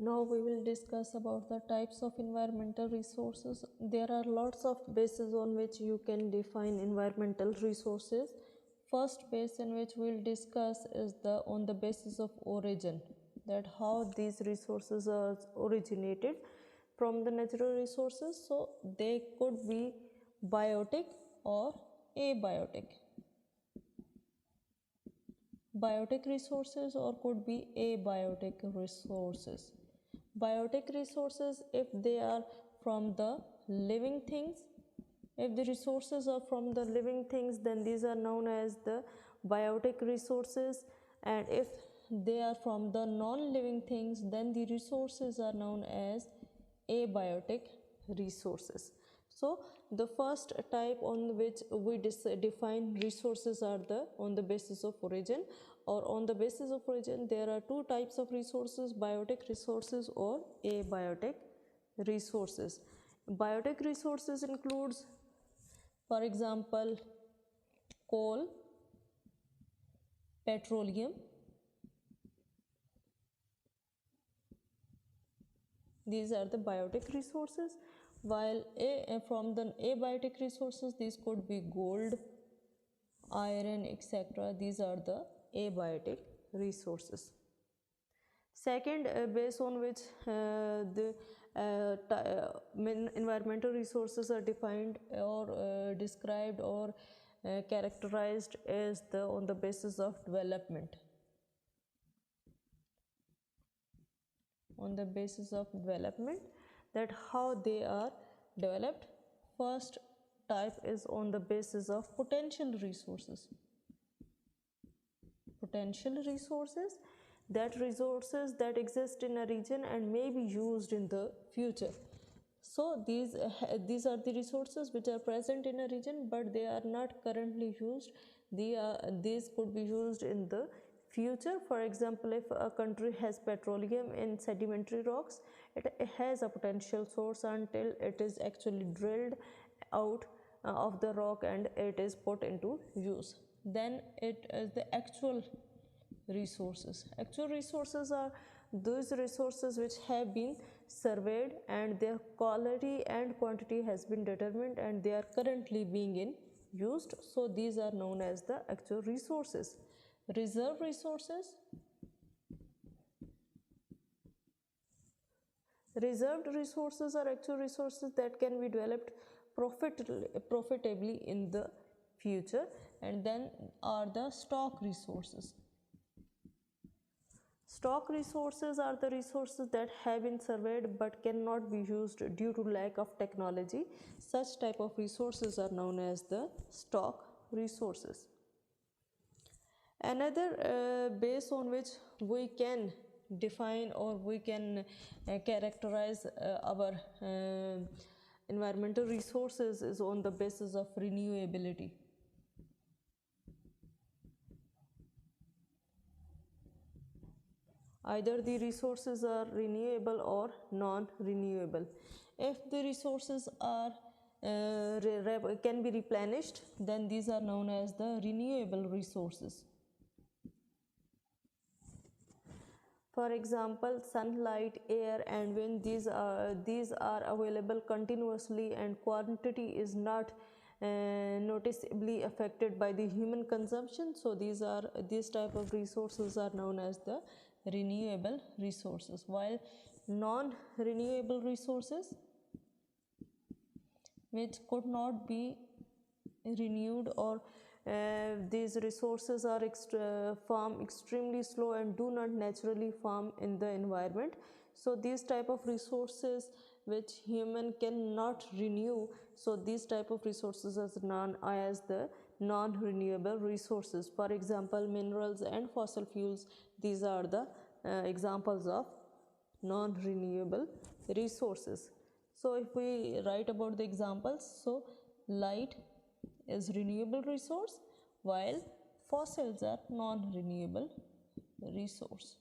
Now we will discuss about the types of environmental resources. There are lots of bases on which you can define environmental resources. First base in which we will discuss is on the basis of origin, that how these resources are originated from the natural resources. So they could be biotic or abiotic. Biotic resources or could be abiotic resources. Biotic resources, if they are from the living things, if the resources are from the living things, then these are known as the biotic resources, and if they are from the non-living things, then the resources are known as abiotic resources. So the first type on which we define resources are on the basis of origin, or on the basis of origin there are two types of resources: biotic resources or abiotic resources. Biotic resources includes, for example, coal, petroleum. These are the biotic resources, while from the abiotic resources, these could be gold, iron, etc. These are the abiotic resources. Second base on which the environmental resources are defined or described or characterized is on the basis of development. On the basis of development, that how they are developed. First type is on the basis of potential resources. Potential resources, that resources that exist in a region and may be used in the future. So these are the resources which are present in a region but they are not currently used. These could be used in the future. For example, if a country has petroleum in sedimentary rocks, it has a potential source until it is actually drilled out of the rock and it is put into use. Then it is the actual resources. Actual resources are those resources which have been surveyed and their quality and quantity has been determined and they are currently being used. So these are known as the actual resources. Reserve resources. Reserved resources are actual resources that can be developed profitably in the future. And then are the stock resources. Stock resources are the resources that have been surveyed but cannot be used due to lack of technology. Such type of resources are known as the stock resources. Another base on which we can define or we can characterize our environmental resources is on the basis of renewability. Either the resources are renewable or non-renewable. If the resources are can be replenished, then these are known as the renewable resources. For example, sunlight, air and wind, these are available continuously and quantity is not noticeably affected by the human consumption. So these type of resources are known as the renewable resources, while non-renewable resources which could not be renewed or these resources are form extremely slow and do not naturally form in the environment. So these type of resources which human cannot renew, so these type of resources as the non-renewable resources. For example, minerals and fossil fuels, these are the examples of non-renewable resources. So if we write about the examples, so light is renewable resource while fossils are non-renewable resource.